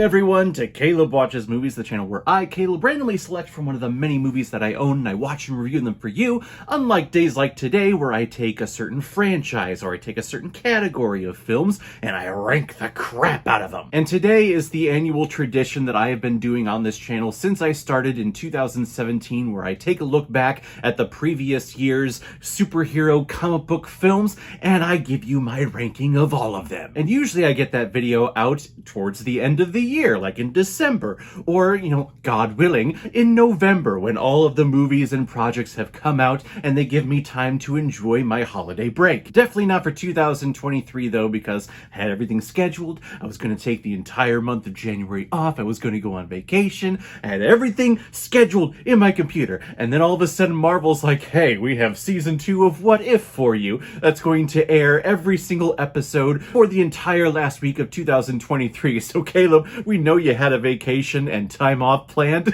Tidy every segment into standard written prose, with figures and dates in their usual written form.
Welcome everyone to Caleb Watches Movies, the channel where I, Caleb, randomly select from one of the many movies that I own and I watch and review them for you, unlike days like today where I take a certain franchise or I take a certain category of films and I rank the crap out of them. And today is the annual tradition that I have been doing on this channel since I started in 2017, where I take a look back at the previous year's superhero comic book films and I give you my ranking of all of them. And usually I get that video out towards the end of the year, like in December, or, God willing, in November, when all of the movies and projects have come out and they give me time to enjoy my holiday break. Definitely not for 2023 though, because I had everything scheduled. I was going to take the entire month of January off. I was going to go on vacation. I had everything scheduled in my computer. And then all of a sudden Marvel's like, hey, we have season 2 of What If for you. That's going to air every single episode for the entire last week of 2023. So Caleb, we know you had a vacation and time off planned.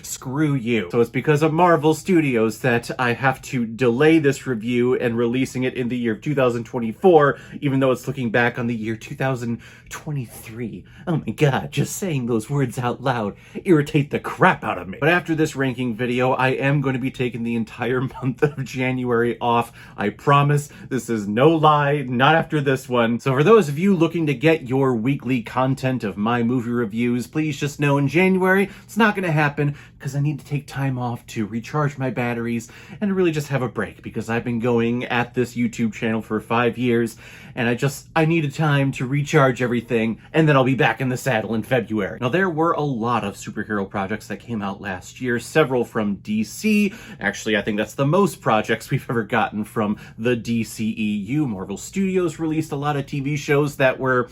Screw you. So it's because of Marvel Studios that I have to delay this review and releasing it in the year of 2024, even though it's looking back on the year 2023. Oh my god, just saying those words out loud irritate the crap out of me. But after this ranking video, I am going to be taking the entire month of January off. I promise. This is no lie, not after this one. So for those of you looking to get your weekly content of my movie reviews, please just know in January it's not going to happen because I need to take time off to recharge my batteries and really just have a break, because I've been going at this YouTube channel for 5 years and I needed time to recharge everything, and then I'll be back in the saddle in February. Now, there were a lot of superhero projects that came out last year, several from DC. Actually, I think that's the most projects we've ever gotten from the DCEU. Marvel Studios released a lot of TV shows that were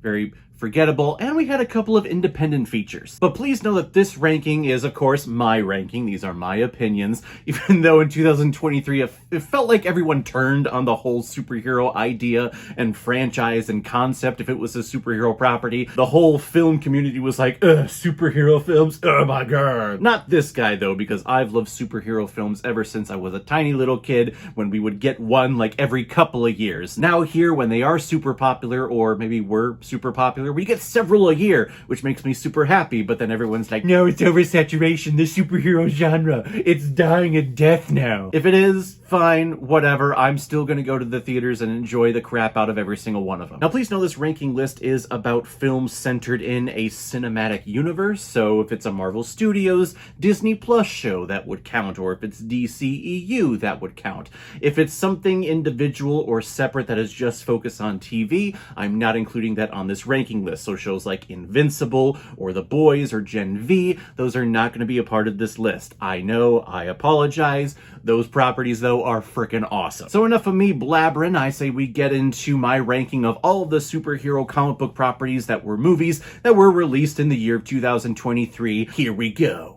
very forgettable, and we had a couple of independent features. But please know that this ranking is, of course, my ranking. These are my opinions, even though in 2023 it felt like everyone turned on the whole superhero idea and franchise and concept. If it was a superhero property, the whole film community was like, ugh, superhero films, oh my god. Not this guy though, because I've loved superhero films ever since I was a tiny little kid, when we would get one like every couple of years. Now here, when they are super popular, or maybe were super popular, we get several a year, which makes me super happy. But then everyone's like, no, it's oversaturation, the superhero genre, it's dying a death now. If it is, fine, whatever. I'm still gonna go to the theaters and enjoy the crap out of every single one of them. Now please know this ranking list is about films centered in a cinematic universe, so if it's a Marvel Studios Disney Plus show, that would count, or if it's DCEU, that would count. If it's something individual or separate that is just focused on TV, I'm not including that on this ranking list. So shows like Invincible or The Boys or Gen V, those are not going to be a part of this list. I know, I apologize. Those properties though are freaking awesome. So enough of me blabbering. I say we get into my ranking of all of the superhero comic book properties that were movies that were released in the year of 2023. Here we go.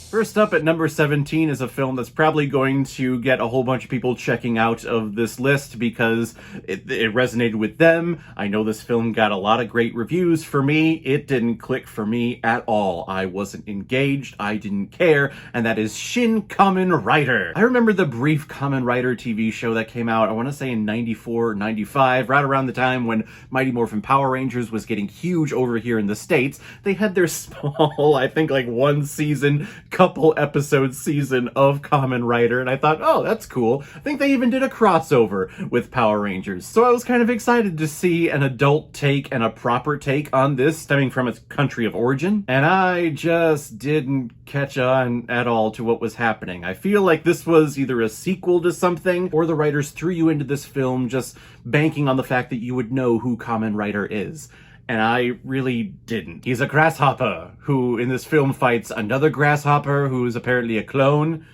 First up at number 17 is a film that's probably going to get a whole bunch of people checking out of this list because it resonated with them. I know this film got a lot of great reviews. For me, it didn't click for me at all. I wasn't engaged, I didn't care, and that is Shin Kamen Rider. I remember the brief Kamen Rider TV show that came out, I want to say in 94 or 95, right around the time when Mighty Morphin Power Rangers was getting huge over here in the States. They had their small, I think like one season, couple episode season of Kamen Rider, and I thought, oh, that's cool. I think they even did a crossover with Power Rangers. So I was kind of excited to see an adult take and a proper take on this, stemming from its country of origin, and I just didn't catch on at all to what was happening. I feel like this was either a sequel to something, or the writers threw you into this film just banking on the fact that you would know who Kamen Rider is. And I really didn't. He's a grasshopper who in this film fights another grasshopper who is apparently a clone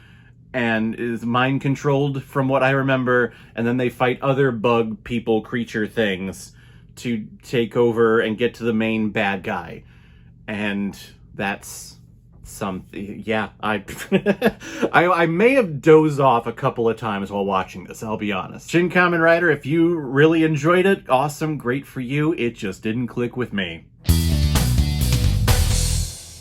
and is mind controlled from what I remember. And then they fight other bug people, creature things to take over and get to the main bad guy. And that's something, yeah, I may have dozed off a couple of times while watching this, I'll be honest. Shin Kamen Rider, if you really enjoyed it, awesome, great for you. It just didn't click with me.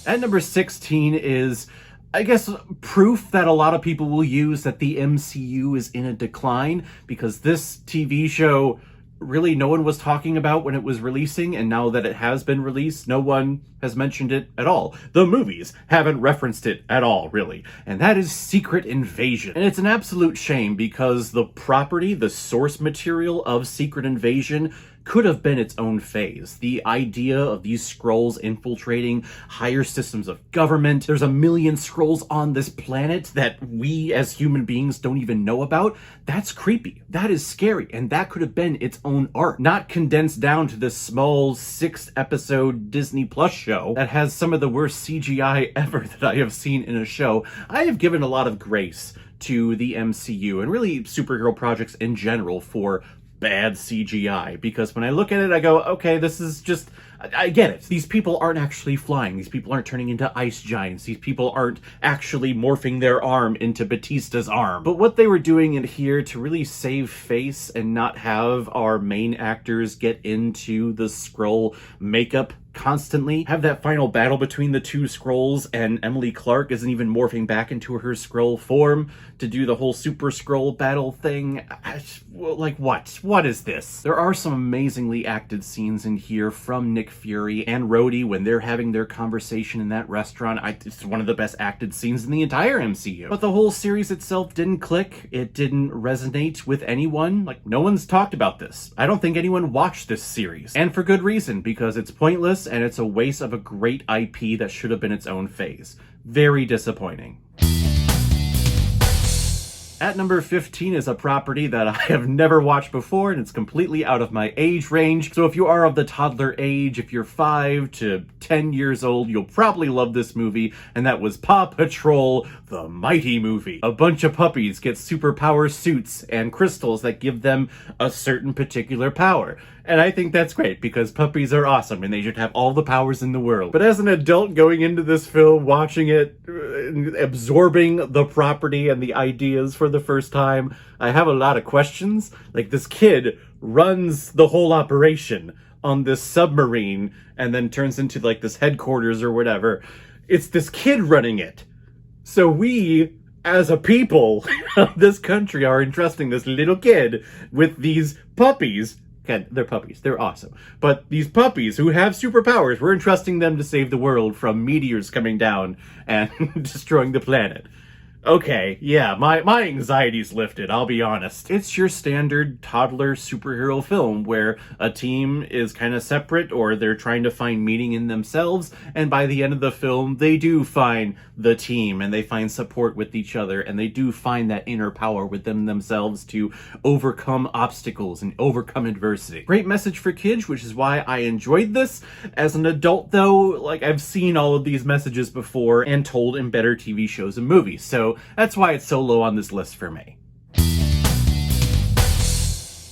At number 16 is, I guess, proof that a lot of people will use that the MCU is in a decline, because this TV show really no one was talking about when it was releasing, and now that it has been released, no one has mentioned it at all. The movies haven't referenced it at all, really. And that is Secret Invasion. And it's an absolute shame because the property, the source material of Secret Invasion, could have been its own phase. The idea of these Skrulls infiltrating higher systems of government, there's a million Skrulls on this planet that we as human beings don't even know about, that's creepy. That is scary, and that could have been its own arc, not condensed down to this small 6-episode Disney Plus show that has some of the worst CGI ever that I have seen in a show. I have given a lot of grace to the MCU and really superhero projects in general for bad CGI, because when I look at it, I go, okay, this is just, I get it. These people aren't actually flying. These people aren't turning into ice giants. These people aren't actually morphing their arm into Batista's arm. But what they were doing in here to really save face and not have our main actors get into the Skrull makeup constantly, have that final battle between the two Skrulls and Emily Clark isn't even morphing back into her Skrull form to do the whole Super Skrull battle thing. Like, what? What is this? There are some amazingly acted scenes in here from Nick Fury and Rhodey when they're having their conversation in that restaurant. It's one of the best acted scenes in the entire MCU. But the whole series itself didn't click. It didn't resonate with anyone. Like, no one's talked about this. I don't think anyone watched this series. And for good reason, because it's pointless and it's a waste of a great IP that should have been its own phase. Very disappointing. At number 15 is a property that I have never watched before, and it's completely out of my age range. So if you are of the toddler age, if you're 5 to 10 years old, you'll probably love this movie, and that was Paw Patrol, the Mighty Movie. A bunch of puppies get superpower suits and crystals that give them a certain particular power. And I think that's great, because puppies are awesome and they should have all the powers in the world. But as an adult going into this film, watching it, absorbing the property and the ideas for the first time, I have a lot of questions. Like, this kid runs the whole operation on this submarine and then turns into like this headquarters or whatever. It's this kid running it. So we, as a people of this country, are entrusting this little kid with these puppies. God, they're puppies. They're awesome. But these puppies who have superpowers, we're entrusting them to save the world from meteors coming down and destroying the planet. Okay, yeah, my anxiety's lifted, I'll be honest. It's your standard toddler superhero film where a team is kind of separate, or they're trying to find meaning in themselves, and by the end of the film, they do find the team, and they find support with each other, and they do find that inner power within themselves to overcome obstacles and overcome adversity. Great message for kids, which is why I enjoyed this. As an adult, though, like, I've seen all of these messages before and told in better TV shows and movies, so that's why it's so low on this list for me.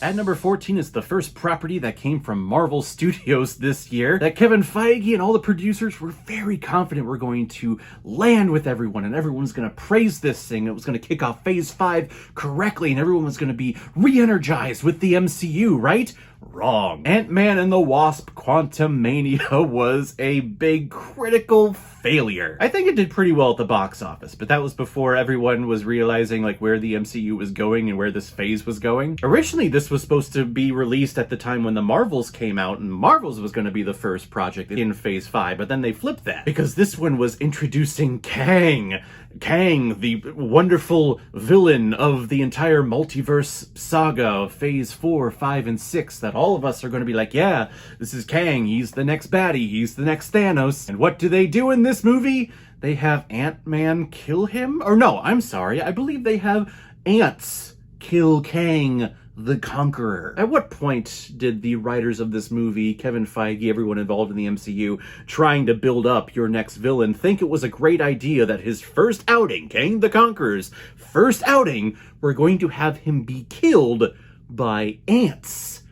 At number 14 is the first property that came from Marvel Studios this year that Kevin Feige and all the producers were very confident were going to land with everyone, and everyone's going to praise this thing. It was going to kick off Phase 5 correctly, and everyone was going to be re-energized with the MCU, right? Wrong. Ant-Man and the Wasp: Quantumania was a big critical failure. I think it did pretty well at the box office, but that was before everyone was realizing like where the MCU was going and where this phase was going. Originally, this was supposed to be released at the time when the Marvels came out, and Marvels was going to be the first project in Phase 5, but then they flipped that because this one was introducing Kang. Kang, the wonderful villain of the entire multiverse saga of Phase 4, 5, and 6 that all of us are going to be like, yeah, this is Kang, he's the next baddie, he's the next Thanos. And what do they do in this movie? They have Ant-Man kill him? Or no, I'm sorry, I believe they have ants kill Kang the Conqueror. At what point did the writers of this movie, Kevin Feige, everyone involved in the MCU, trying to build up your next villain, think it was a great idea that his first outing, Kang the Conqueror's first outing, we're going to have him be killed by ants?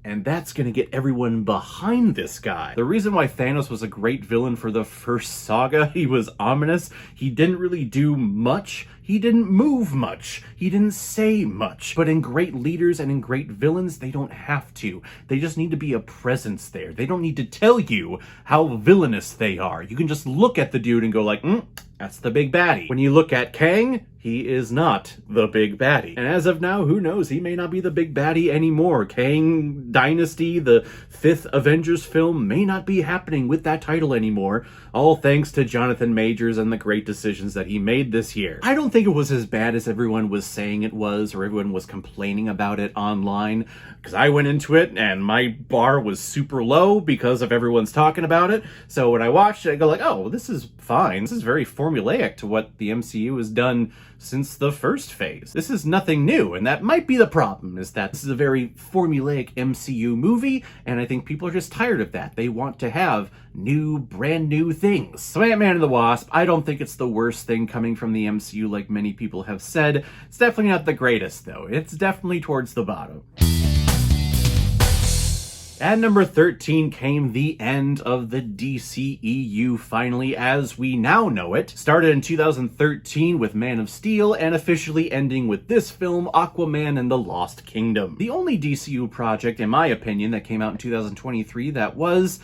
And that's going to get everyone behind this guy. The reason why Thanos was a great villain for the first saga, he was ominous. He didn't really do much. He didn't move much. He didn't say much. But in great leaders and in great villains, they don't have to. They just need to be a presence there. They don't need to tell you how villainous they are. You can just look at the dude and go like, that's the big baddie. When you look at Kang, he is not the big baddie. And as of now, who knows? He may not be the big baddie anymore. Kang Dynasty, the 5th Avengers film, may not be happening with that title anymore, all thanks to Jonathan Majors and the great decisions that he made this year. I don't think it was as bad as everyone was saying it was, or everyone was complaining about it online, because I went into it and my bar was super low because of everyone's talking about it. So when I watched it, I go like, oh, this is fine. This is very formulaic to what the MCU has done since the first phase. This is nothing new, and that might be the problem, is that this is a very formulaic MCU movie, and I think people are just tired of that. They want to have new, brand new things. So Ant-Man and the Wasp, I don't think it's the worst thing coming from the MCU like many people have said. It's definitely not the greatest, though. It's definitely towards the bottom. At number 13 came the end of the DCEU finally, as we now know it. Started in 2013 with Man of Steel and officially ending with this film, Aquaman and the Lost Kingdom. The only DCU project, in my opinion, that came out in 2023 that was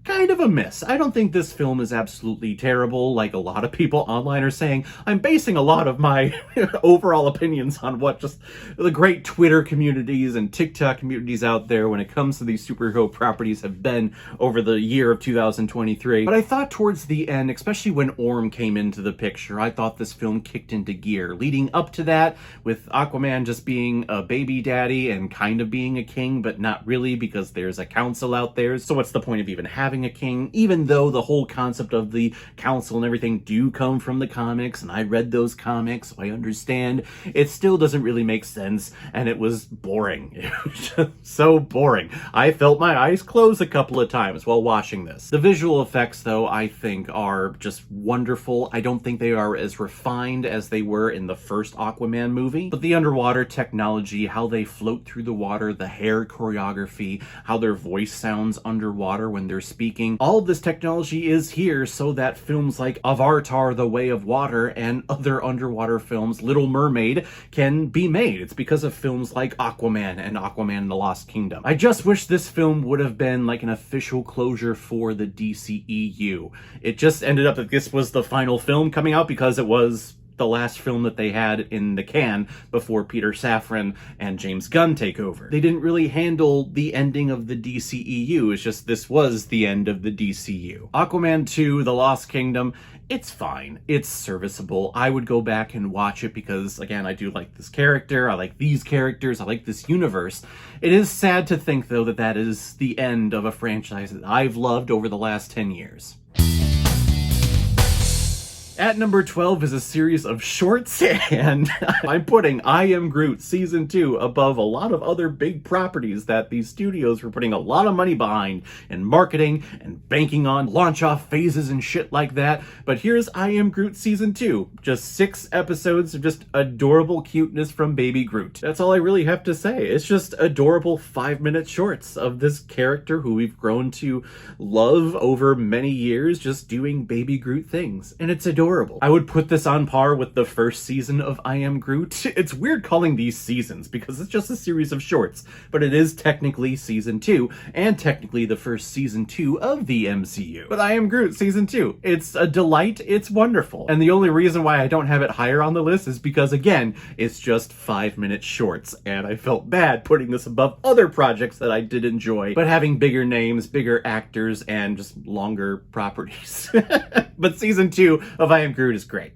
kind of a miss. I don't think this film is absolutely terrible, like a lot of people online are saying. I'm basing a lot of my overall opinions on what just the great Twitter communities and TikTok communities out there when it comes to these superhero properties have been over the year of 2023. But I thought towards the end, especially when Orm came into the picture, I thought this film kicked into gear. Leading up to that, with Aquaman just being a baby daddy and kind of being a king, but not really, because there's a council out there. So what's the point of even having a king, even though the whole concept of the council and everything do come from the comics, and I read those comics, so I understand. It still doesn't really make sense, and it was boring. It was just so boring. I felt my eyes close a couple of times while watching this. The visual effects, though, I think are just wonderful. I don't think they are as refined as they were in the first Aquaman movie, but the underwater technology, how they float through the water, the hair choreography, how their voice sounds underwater when they're speaking, all of this technology is here so that films like Avatar: The Way of Water and other underwater films, Little Mermaid, can be made. It's because of films like Aquaman and Aquaman and the Lost Kingdom. I just wish this film would have been like an official closure for the DCEU. It just ended up that this was the final film coming out because it was the last film that they had in the can before Peter Safran and James Gunn take over. They didn't really handle the ending of the DCEU. It's just this was the end of the DCU. Aquaman 2, The Lost Kingdom, it's fine. It's serviceable. I would go back and watch it because, again, I do like this character. I like these characters. I like this universe. It is sad to think, though, that that is the end of a franchise that I've loved over the last 10 years. At number 12 is a series of shorts, and I'm putting I Am Groot Season 2 above a lot of other big properties that these studios were putting a lot of money behind in marketing and banking on launch-off phases and shit like that. But here's I Am Groot Season 2. Just 6 episodes of just adorable cuteness from Baby Groot. That's all I really have to say. It's just adorable 5-minute shorts of this character who we've grown to love over many years, just doing Baby Groot things. And it's adorable. I would put this on par with the first season of I Am Groot. It's weird calling these seasons because it's just a series of shorts, but it is technically season 2 and technically the first season 2 of the MCU. But I Am Groot Season 2, it's a delight, it's wonderful. And the only reason why I don't have it higher on the list is because, again, it's just 5-minute shorts, and I felt bad putting this above other projects that I did enjoy, but having bigger names, bigger actors, and just longer properties. But season 2 of I Am Groot is great.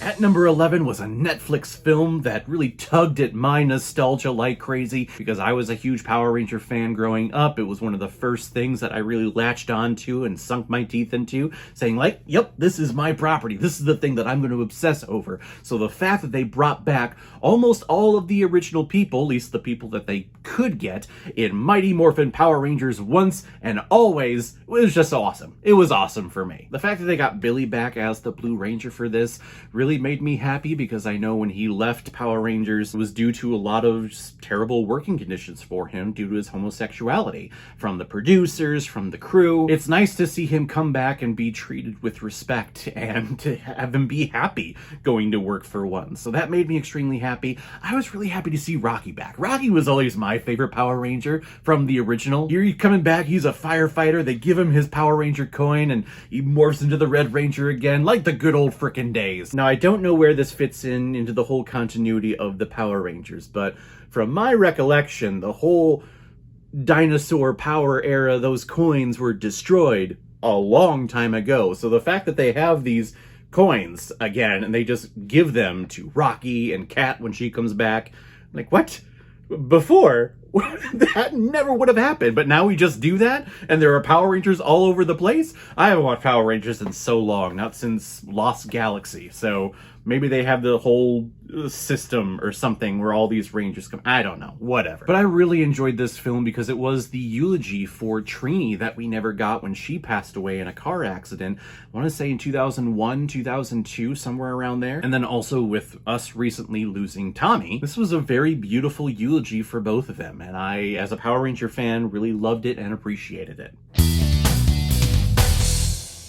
At number 11 was a Netflix film that really tugged at my nostalgia like crazy because I was a huge Power Ranger fan growing up. It was one of the first things that I really latched onto and sunk my teeth into, saying like, yep, this is my property. This is the thing that I'm going to obsess over. So the fact that they brought back almost all of the original people, at least the people that they could get, in Mighty Morphin Power Rangers once and always, was just awesome. It was awesome for me. The fact that they got Billy back as the Blue Ranger for this really really made me happy because I know when he left Power Rangers, it was due to a lot of just terrible working conditions for him due to his homosexuality. From the producers, from the crew. It's nice to see him come back and be treated with respect and to have him be happy going to work for once. So that made me extremely happy. I was really happy to see Rocky back. Rocky was always my favorite Power Ranger from the original. Here he's coming back, he's a firefighter. They give him his Power Ranger coin and he morphs into the Red Ranger again, like the good old frickin' days. Now, I don't know where this fits into the whole continuity of the Power Rangers, but from my recollection, the whole dinosaur power era, those coins were destroyed a long time ago. So the fact that they have these coins again and they just give them to Rocky and Kat when she comes back, like, what? Before, that never would have happened, but now we just do that and there are Power Rangers all over the place. I haven't watched Power Rangers in so long, not since Lost Galaxy, so maybe they have the whole system or something where all these Rangers come. I don't know, whatever. But I really enjoyed this film because it was the eulogy for Trini that we never got when she passed away in a car accident. I want to say in 2001, 2002, somewhere around there. And then also with us recently losing Tommy, this was a very beautiful eulogy for both of them. And I, as a Power Ranger fan, really loved it and appreciated it.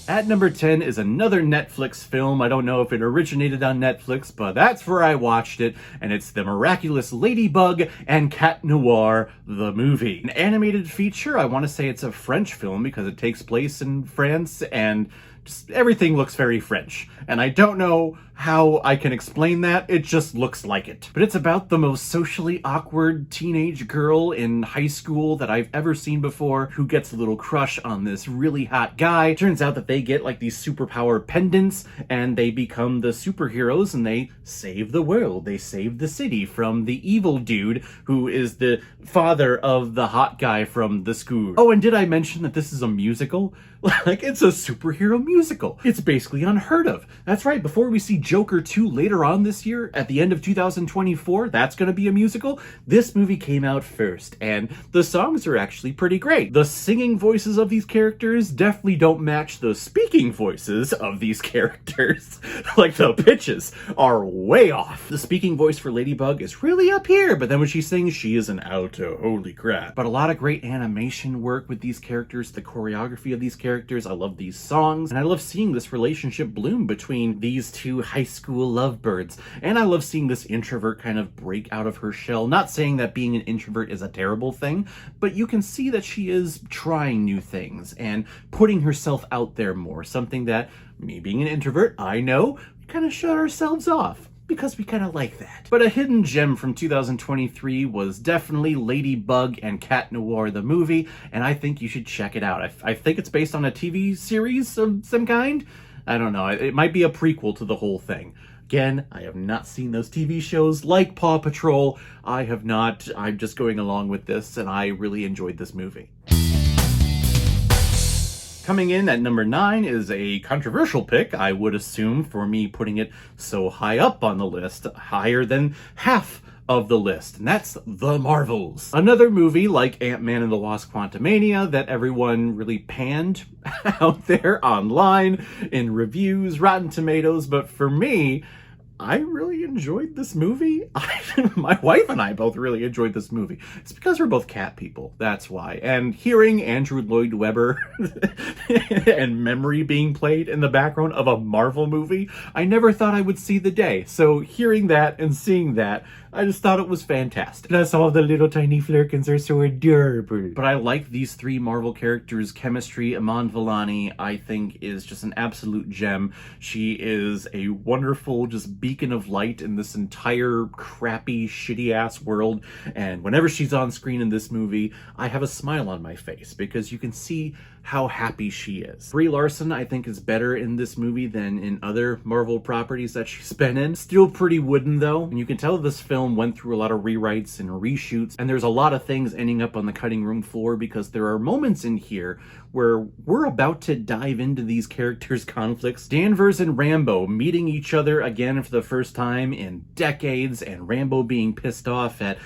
At number 10 is another Netflix film. I don't know if it originated on Netflix, but that's where I watched it, and it's The Miraculous Ladybug and Cat Noir, the movie. An animated feature. I want to say it's a French film because it takes place in France, and just everything looks very French. And I don't know how I can explain that, it just looks like it. But it's about the most socially awkward teenage girl in high school that I've ever seen before who gets a little crush on this really hot guy. Turns out that they get like these superpower pendants and they become the superheroes and they save the world. They save the city from the evil dude who is the father of the hot guy from the school. Oh, and did I mention that this is a musical? Like, it's a superhero musical. It's basically unheard of. That's right, before we see Joker 2 later on this year, at the end of 2024, that's gonna be a musical. This movie came out first, and the songs are actually pretty great. The singing voices of these characters definitely don't match the speaking voices of these characters. Like, the pitches are way off. The speaking voice for Ladybug is really up here, but then when she sings, she is an alto. Holy crap. But a lot of great animation work with these characters, the choreography of these characters. I love these songs, and I love seeing this relationship bloom between these two high school lovebirds. And I love seeing this introvert kind of break out of her shell. Not saying that being an introvert is a terrible thing, but you can see that she is trying new things and putting herself out there more. Something that, me being an introvert, I know, we kind of shut ourselves off, because we kind of like that. But a hidden gem from 2023 was definitely Ladybug and Cat Noir, the movie, and I think you should check it out. I think it's based on a TV series of some kind. I don't know. It might be a prequel to the whole thing. Again, I have not seen those TV shows like Paw Patrol. I have not. I'm just going along with this, and I really enjoyed this movie. Coming in at number 9 is a controversial pick, I would assume, for me putting it so high up on the list, higher than half of the list, and that's The Marvels. Another movie like Ant-Man and the Wasp: Quantumania that everyone really panned out there online in reviews, Rotten Tomatoes, but for me, I really enjoyed this movie. My wife and I both really enjoyed this movie. It's because we're both cat people, that's why. And hearing Andrew Lloyd Webber and Memory being played in the background of a Marvel movie, I never thought I would see the day. So hearing that and seeing that, I just thought it was fantastic. Plus all the little tiny flirkins are so adorable. But I like these three Marvel characters' chemistry. Iman Vellani, I think, is just an absolute gem. She is a wonderful just beacon of light in this entire crappy, shitty-ass world. And whenever she's on screen in this movie, I have a smile on my face because you can see how happy she is. Brie Larson, I think, is better in this movie than in other Marvel properties that she's been in. Still pretty wooden, though. And you can tell this film went through a lot of rewrites and reshoots, and there's a lot of things ending up on the cutting room floor because there are moments in here where we're about to dive into these characters' conflicts. Danvers and Rambo meeting each other again for the first time in decades, and Rambo being pissed off at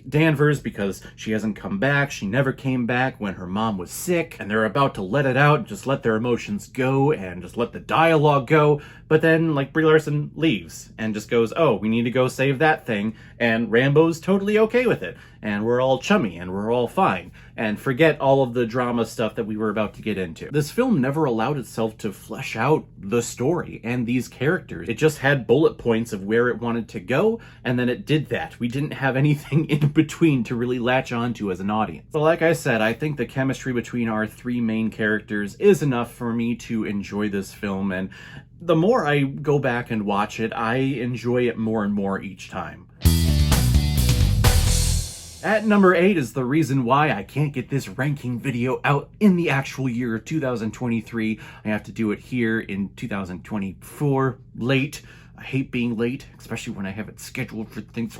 Danvers because she hasn't come back. She never came back when her mom was sick, and they're about about to let it out, just let their emotions go and just let the dialogue go. But then, like, Brie Larson leaves and just goes, oh, we need to go save that thing. And Rambo's totally okay with it. And we're all chummy and we're all fine. And forget all of the drama stuff that we were about to get into. This film never allowed itself to flesh out the story and these characters. It just had bullet points of where it wanted to go, and then it did that. We didn't have anything in between to really latch onto as an audience. But like I said, I think the chemistry between our three main characters is enough for me to enjoy this film, and the more I go back and watch it, I enjoy it more and more each time. At number 8 is the reason why I can't get this ranking video out in the actual year of 2023. I have to do it here in 2024, late. I hate being late, especially when I have it scheduled for things.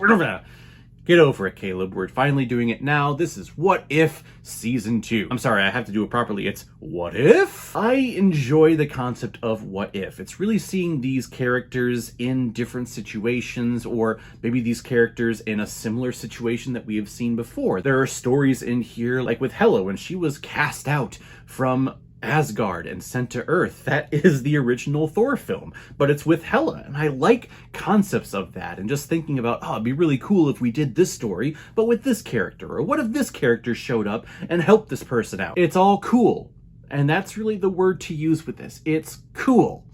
Get over it, Caleb. We're finally doing it now. This is What If Season 2. I'm sorry, I have to do it properly. It's What If? I enjoy the concept of what if. It's really seeing these characters in different situations, or maybe these characters in a similar situation that we have seen before. There are stories in here, like with Hela, when she was cast out from Asgard and sent to Earth. That is the original Thor film, but it's with Hela, and I like concepts of that, and just thinking about, oh, it'd be really cool if we did this story, but with this character, or what if this character showed up and helped this person out? It's all cool, and that's really the word to use with this. It's cool.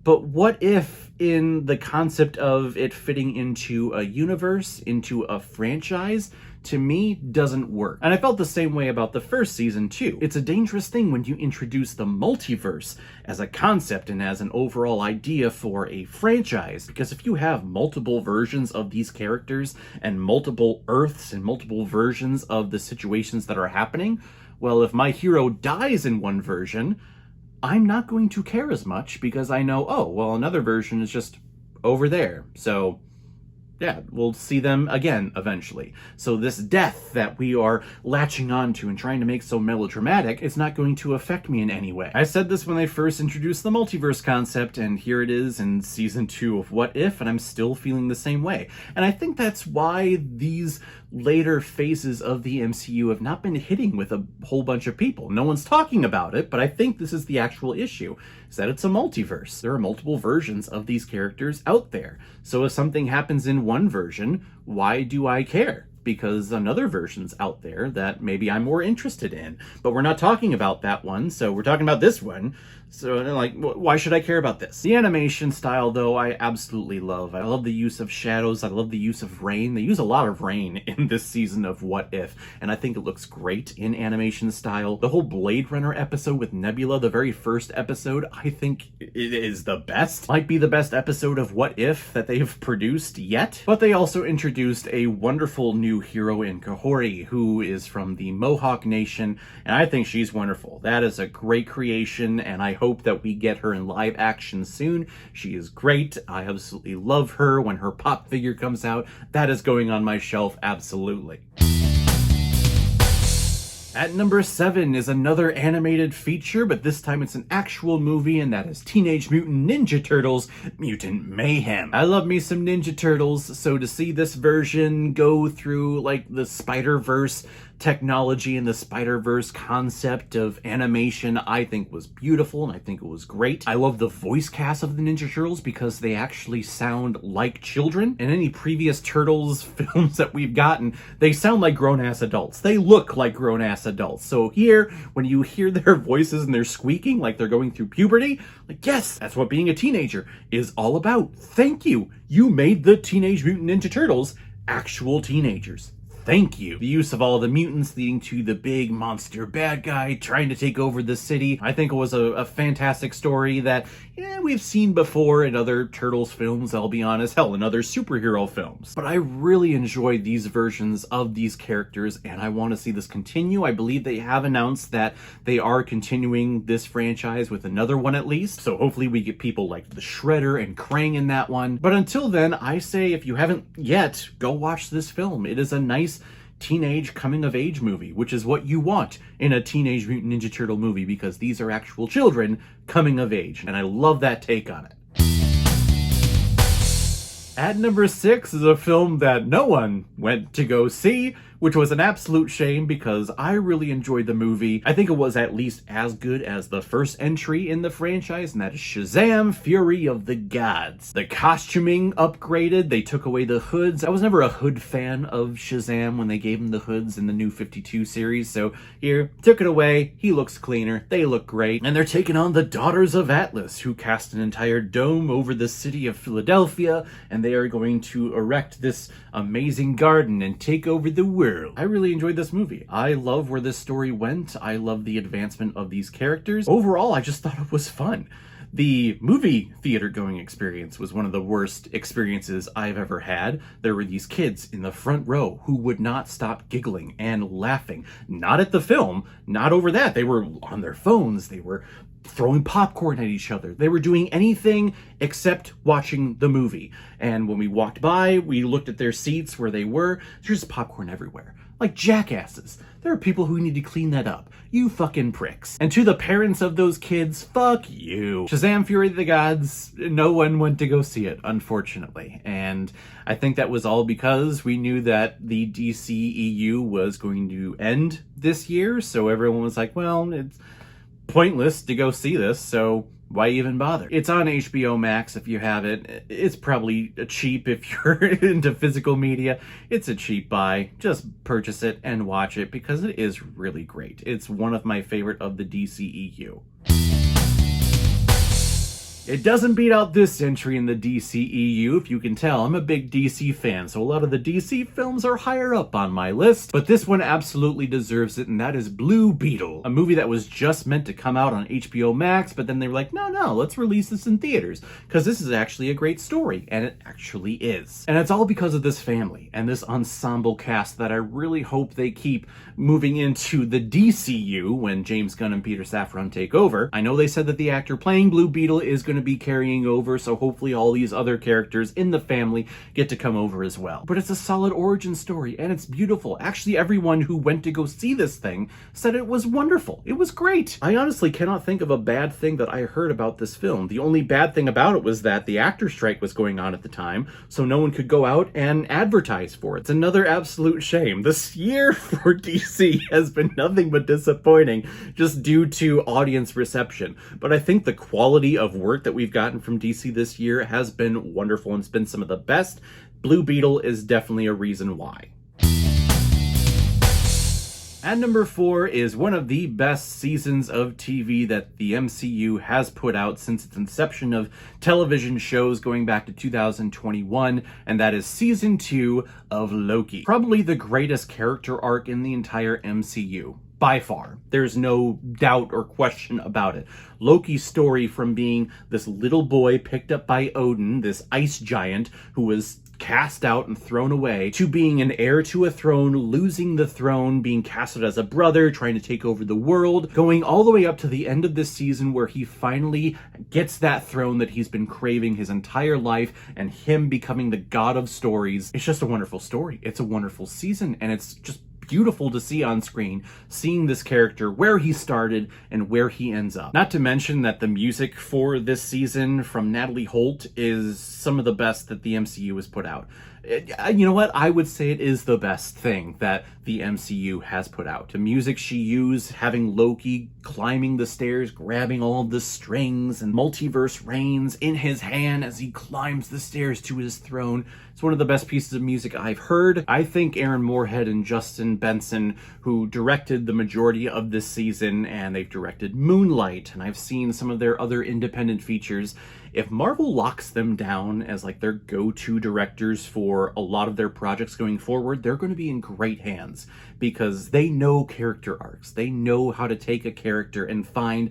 But what if, in the concept of it fitting into a universe, into a franchise, to me, doesn't work. And I felt the same way about the first season too. It's a dangerous thing when you introduce the multiverse as a concept and as an overall idea for a franchise, because if you have multiple versions of these characters and multiple Earths and multiple versions of the situations that are happening, well, if my hero dies in one version, I'm not going to care as much because I know, oh, well, another version is just over there. So yeah, we'll see them again eventually. So this death that we are latching onto and trying to make so melodramatic is not going to affect me in any way. I said this when they first introduced the multiverse concept, and here it is in season 2 of What If, and I'm still feeling the same way. And I think that's why these later phases of the MCU have not been hitting with a whole bunch of people. No one's talking about it, but I think this is the actual issue, is that it's a multiverse. There are multiple versions of these characters out there. So if something happens in one version, why do I care? Because another version's out there that maybe I'm more interested in. But we're not talking about that one, so we're talking about this one. So, like, why should I care about this? The animation style, though, I absolutely love. I love the use of shadows. I love the use of rain. They use a lot of rain in this season of What If, and I think it looks great in animation style. The whole Blade Runner episode with Nebula, the very first episode, I think it is the best. Might be the best episode of What If that they've produced yet. But they also introduced a wonderful new hero in Kahori, who is from the Mohawk Nation, and I think she's wonderful. That is a great creation, and I hope that we get her in live action soon. She is great. I absolutely love her. When her pop figure comes out, that is going on my shelf, absolutely. At number 7 is another animated feature, but this time it's an actual movie, and that is Teenage Mutant Ninja Turtles: Mutant Mayhem. I love me some Ninja Turtles, so to see this version go through, like, the Spider-Verse technology and the Spider-Verse concept of animation, I think was beautiful, and I think it was great. I love the voice cast of the Ninja Turtles because they actually sound like children. In any previous Turtles films that we've gotten, they sound like grown-ass adults. They look like grown-ass adults. So here, when you hear their voices and they're squeaking like they're going through puberty, like, yes, that's what being a teenager is all about. Thank you. You made the Teenage Mutant Ninja Turtles actual teenagers. Thank you. The use of all the mutants leading to the big monster bad guy trying to take over the city. I think it was a fantastic story that, yeah, we've seen before in other Turtles films, I'll be honest. Hell, in other superhero films. But I really enjoyed these versions of these characters, and I want to see this continue. I believe they have announced that they are continuing this franchise with another one at least. So hopefully we get people like the Shredder and Krang in that one. But until then, I say if you haven't yet, go watch this film. It is a nice teenage coming-of-age movie, which is what you want in a Teenage Mutant Ninja Turtle movie, because these are actual children coming of age, and I love that take on it. At number 6 is a film that no one went to go see, which was an absolute shame because I really enjoyed the movie. I think it was at least as good as the first entry in the franchise, and that is Shazam! Fury of the Gods. The costuming upgraded, they took away the hoods. I was never a hood fan of Shazam when they gave him the hoods in the New 52 series, so here, took it away, he looks cleaner, they look great, and they're taking on the Daughters of Atlas, who cast an entire dome over the city of Philadelphia, and they are going to erect this amazing garden and take over the world. I really enjoyed this movie. I love where this story went. I love the advancement of these characters. Overall, I just thought it was fun. The movie theater going experience was one of the worst experiences I've ever had. There were these kids in the front row who would not stop giggling and laughing. Not at the film, not over that. They were on their phones. They were throwing popcorn at each other. They were doing anything except watching the movie. And when we walked by, we looked at their seats where they were. There's popcorn everywhere. Like jackasses. There are people who need to clean that up. You fucking pricks. And to the parents of those kids, fuck you. Shazam! Fury of the Gods, no one went to go see it, unfortunately. And I think that was all because we knew that the DCEU was going to end this year, so everyone was like, well, it's pointless to go see this, so why even bother? It's on HBO Max if you have it. It's probably cheap if you're into physical media. It's a cheap buy. Just purchase it and watch it because it is really great. It's one of my favorite of the DCEU. It doesn't beat out this entry in the DCEU, if you can tell. I'm a big DC fan, so a lot of the DC films are higher up on my list, but this one absolutely deserves it, and that is Blue Beetle, a movie that was just meant to come out on HBO Max, but then they were like, no, let's release this in theaters, because this is actually a great story, and it actually is. And it's all because of this family and this ensemble cast that I really hope they keep moving into the DCU when James Gunn and Peter Safran take over. I know they said that the actor playing Blue Beetle is going to be carrying over, so hopefully all these other characters in the family get to come over as well. But it's a solid origin story, and it's beautiful. Actually, everyone who went to go see this thing said it was wonderful. It was great. I honestly cannot think of a bad thing that I heard about this film. The only bad thing about it was that the actor strike was going on at the time, so no one could go out and advertise for it. It's another absolute shame. This year for DC has been nothing but disappointing just due to audience reception. But I think the quality of work that we've gotten from DC this year has been wonderful, and it's been some of the best. Blue Beetle is definitely a reason why. At number 4 is one of the best seasons of TV that the MCU has put out since its inception of television shows going back to 2021, and that is Season 2 of Loki. Probably the greatest character arc in the entire MCU. By far. There's no doubt or question about it. Loki's story from being this little boy picked up by Odin, this ice giant who was cast out and thrown away, to being an heir to a throne, losing the throne, being casted as a brother, trying to take over the world, going all the way up to the end of this season where he finally gets that throne that he's been craving his entire life, and him becoming the god of stories. It's just a wonderful story. It's a wonderful season, and it's just beautiful to see on screen, seeing this character, where he started and where he ends up. Not to mention that the music for this season from Natalie Holt is some of the best that the MCU has put out. You know what? I would say it is the best thing that the MCU has put out. The music she used, having Loki climbing the stairs, grabbing all of the strings, and multiverse reigns in his hand as he climbs the stairs to his throne. It's one of the best pieces of music I've heard. I think Aaron Moorhead and Justin Benson, who directed the majority of this season, and they've directed Moonlight, and I've seen some of their other independent features. If Marvel locks them down as like their go-to directors for a lot of their projects going forward, they're going to be in great hands because they know character arcs. They know how to take a character and find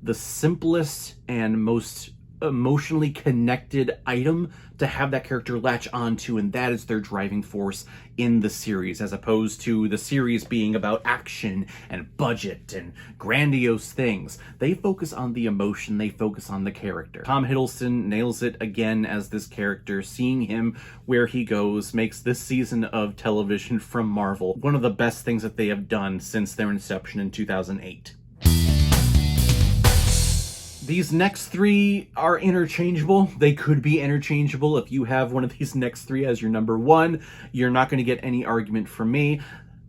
the simplest and most emotionally connected item to have that character latch onto, and that is their driving force in the series, as opposed to the series being about action and budget and grandiose things. They focus on the emotion, they focus on the character. Tom Hiddleston nails it again as this character. Seeing him where he goes makes this season of television from Marvel one of the best things that they have done since their inception in 2008. These next 3 are interchangeable. They could be interchangeable. If you have one of these next 3 as your number 1, you're not going to get any argument from me.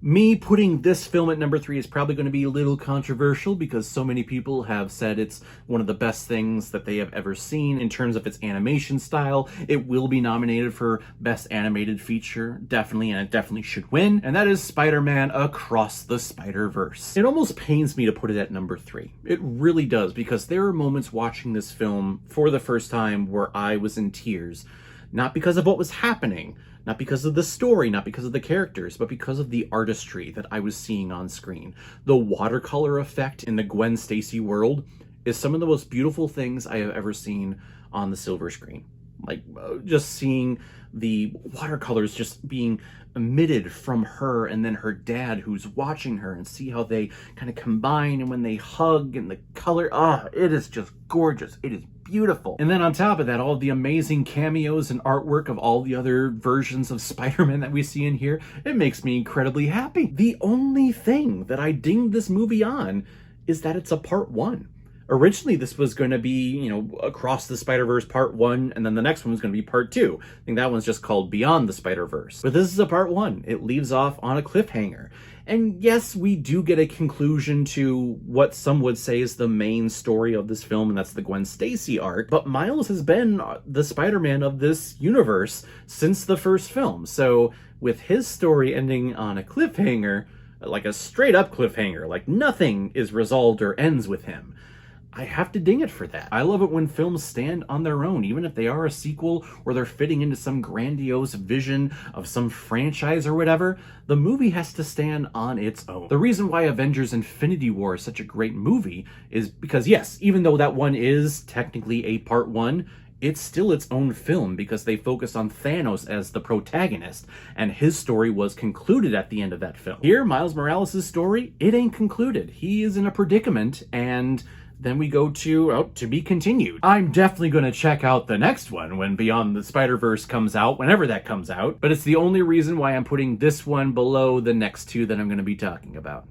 Me putting this film at number 3 is probably going to be a little controversial because so many people have said it's one of the best things that they have ever seen in terms of its animation style. It will be nominated for Best Animated Feature, definitely, and it definitely should win, and that is Spider-Man Across the Spider-Verse. It almost pains me to put it at number 3. It really does, because there are moments watching this film for the first time where I was in tears. Not because of what was happening, not because of the story, not because of the characters, but because of the artistry that I was seeing on screen. The watercolor effect in the Gwen Stacy world is some of the most beautiful things I have ever seen on the silver screen. Like, just seeing the watercolors just being emitted from her and then her dad who's watching her, and see how they kind of combine, and when they hug and the color, it is just gorgeous. It is beautiful. And then on top of that, all of the amazing cameos and artwork of all the other versions of Spider-Man that we see in here, it makes me incredibly happy. The only thing that I dinged this movie on is that it's a part 1. Originally, this was going to be, Across the Spider-Verse Part 1, and then the next one was going to be Part 2. I think that one's just called Beyond the Spider-Verse. But this is a Part 1. It leaves off on a cliffhanger. And yes, we do get a conclusion to what some would say is the main story of this film, and that's the Gwen Stacy arc. But Miles has been the Spider-Man of this universe since the first film. So with his story ending on a cliffhanger, like a straight-up cliffhanger, like nothing is resolved or ends with him, I have to ding it for that. I love it when films stand on their own, even if they are a sequel or they're fitting into some grandiose vision of some franchise or whatever. The movie has to stand on its own. The reason why Avengers Infinity War is such a great movie is because, yes, even though that one is technically a part 1, it's still its own film because they focus on Thanos as the protagonist, and his story was concluded at the end of that film. Here, Miles Morales' story, it ain't concluded. He is in a predicament, and then we go to be continued. I'm definitely going to check out the next one when Beyond the Spider-Verse comes out, whenever that comes out, but it's the only reason why I'm putting this one below the next 2 that I'm going to be talking about.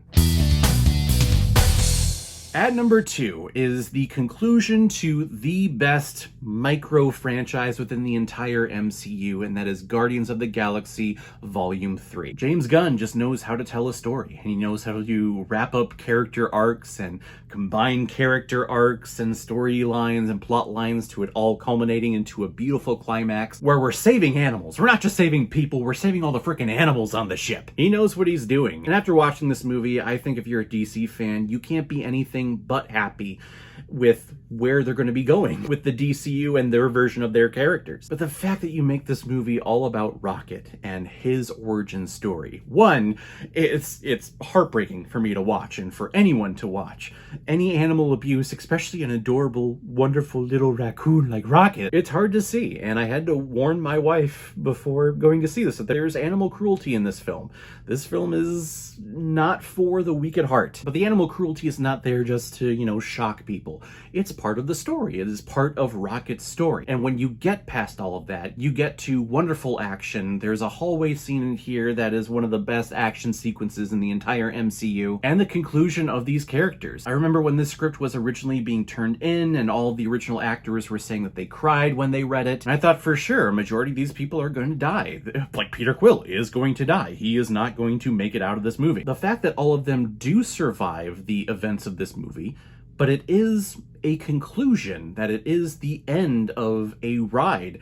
At number 2 is the conclusion to the best micro-franchise within the entire MCU, and that is Guardians of the Galaxy Volume 3. James Gunn just knows how to tell a story, and he knows how to wrap up character arcs and combine character arcs and storylines and plot lines to it all culminating into a beautiful climax where we're saving animals. We're not just saving people, we're saving all the freaking animals on the ship. He knows what he's doing. And after watching this movie, I think if you're a DC fan, you can't be anything but happy with where they're going to be going with the DCU and their version of their characters. But the fact that you make this movie all about Rocket and his origin story, one, it's heartbreaking for me to watch and for anyone to watch. Any animal abuse, especially an adorable, wonderful little raccoon like Rocket, it's hard to see. And I had to warn my wife before going to see this that there's animal cruelty in this film. This film is not for the weak at heart. But the animal cruelty is not there just to, shock people. It's part of the story. It is part of Rocket's story. And when you get past all of that, you get to wonderful action. There's a hallway scene in here that is one of the best action sequences in the entire MCU. And the conclusion of these characters. I remember when this script was originally being turned in and all of the original actors were saying that they cried when they read it. And I thought for sure a majority of these people are going to die. Like Peter Quill is going to die. He is not going to make it out of this movie. The fact that all of them do survive the events of this movie, but it is a conclusion, that it is the end of a ride,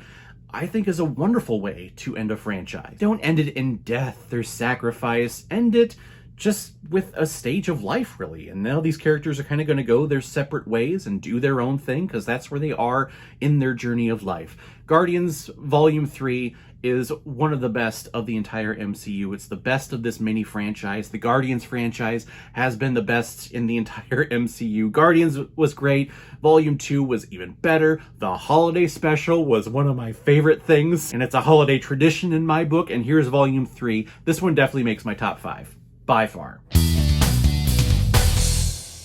I think is a wonderful way to end a franchise. Don't end it in death or sacrifice. End it just with a stage of life, really. And now these characters are kind of going to go their separate ways and do their own thing because that's where they are in their journey of life. Guardians Volume 3 is one of the best of the entire MCU. It's the best of this mini franchise. The Guardians franchise has been the best in the entire MCU. Guardians was great. Volume 2 was even better. The holiday special was one of my favorite things, and it's a holiday tradition in my book. And here's Volume 3. This one definitely makes my top 5, by far.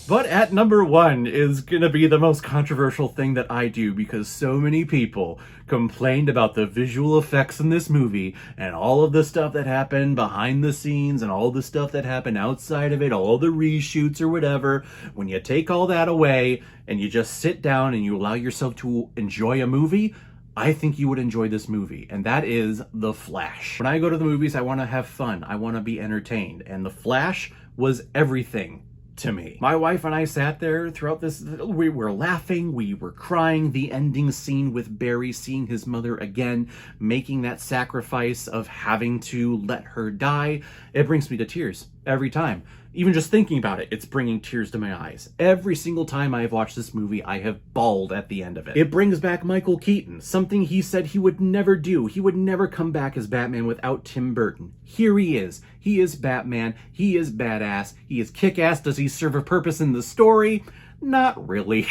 But at number 1 is gonna be the most controversial thing that I do because so many people complained about the visual effects in this movie and all of the stuff that happened behind the scenes and all the stuff that happened outside of it, all the reshoots or whatever. When you take all that away and you just sit down and you allow yourself to enjoy a movie, I think you would enjoy this movie, and that is The Flash. When I go to the movies, I want to have fun. I want to be entertained, and The Flash was everything to me. My wife and I sat there throughout this. We were laughing, we were crying. The ending scene with Barry seeing his mother again, making that sacrifice of having to let her die, it brings me to tears every time. Even just thinking about it, it's bringing tears to my eyes. Every single time I have watched this movie, I have bawled at the end of it. It brings back Michael Keaton, something he said he would never do. He would never come back as Batman without Tim Burton. Here he is. He is Batman. He is badass. He is kick-ass. Does he serve a purpose in the story? Not really.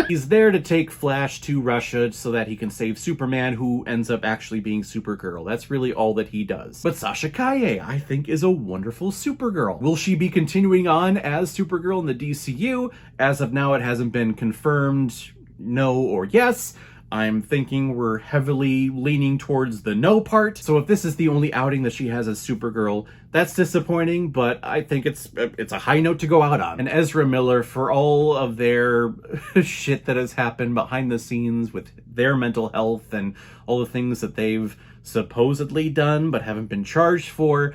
He's there to take Flash to Russia so that he can save Superman, who ends up actually being Supergirl. That's really all that he does. But Sasha Calle, I think, is a wonderful Supergirl. Will she be continuing on as Supergirl in the DCU? As of now, it hasn't been confirmed, no or yes. I'm thinking we're heavily leaning towards the no part. So if this is the only outing that she has as Supergirl, that's disappointing, but I think it's a high note to go out on. And Ezra Miller, for all of their shit that has happened behind the scenes with their mental health and all the things that they've supposedly done but haven't been charged for,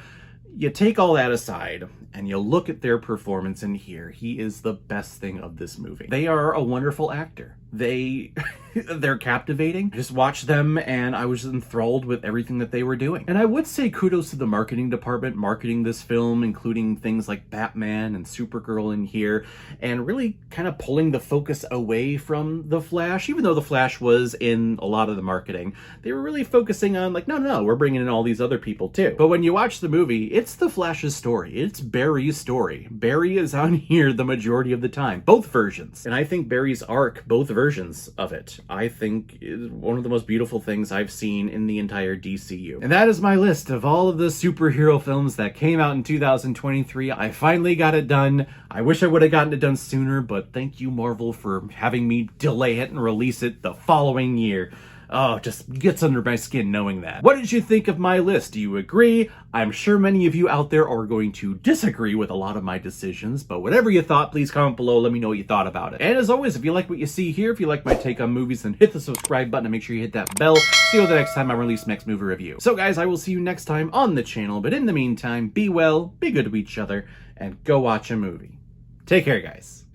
you take all that aside and you look at their performance in here. He is the best thing of this movie. They are a wonderful actor. They're captivating. I just watched them and I was enthralled with everything that they were doing. And I would say kudos to the marketing department marketing this film, including things like Batman and Supergirl in here, and really kind of pulling the focus away from The Flash. Even though The Flash was in a lot of the marketing, they were really focusing on like, no, we're bringing in all these other people too. But when you watch the movie, it's The Flash's story. It's Barry's story. Barry is on here the majority of the time, both versions. And I think Barry's arc, both versions of it, I think is one of the most beautiful things I've seen in the entire DCU. And that is my list of all of the superhero films that came out in 2023. I finally got it done. I wish I would have gotten it done sooner, but thank you, Marvel, for having me delay it and release it the following year. Oh, just gets under my skin knowing that. What did you think of my list? Do you agree? I'm sure many of you out there are going to disagree with a lot of my decisions, but whatever you thought, please comment below. Let me know what you thought about it. And as always, if you like what you see here, if you like my take on movies, then hit the subscribe button and make sure you hit that bell. See you the next time I release next movie review. So guys, I will see you next time on the channel, but in the meantime, be well, be good to each other, and go watch a movie. Take care, guys.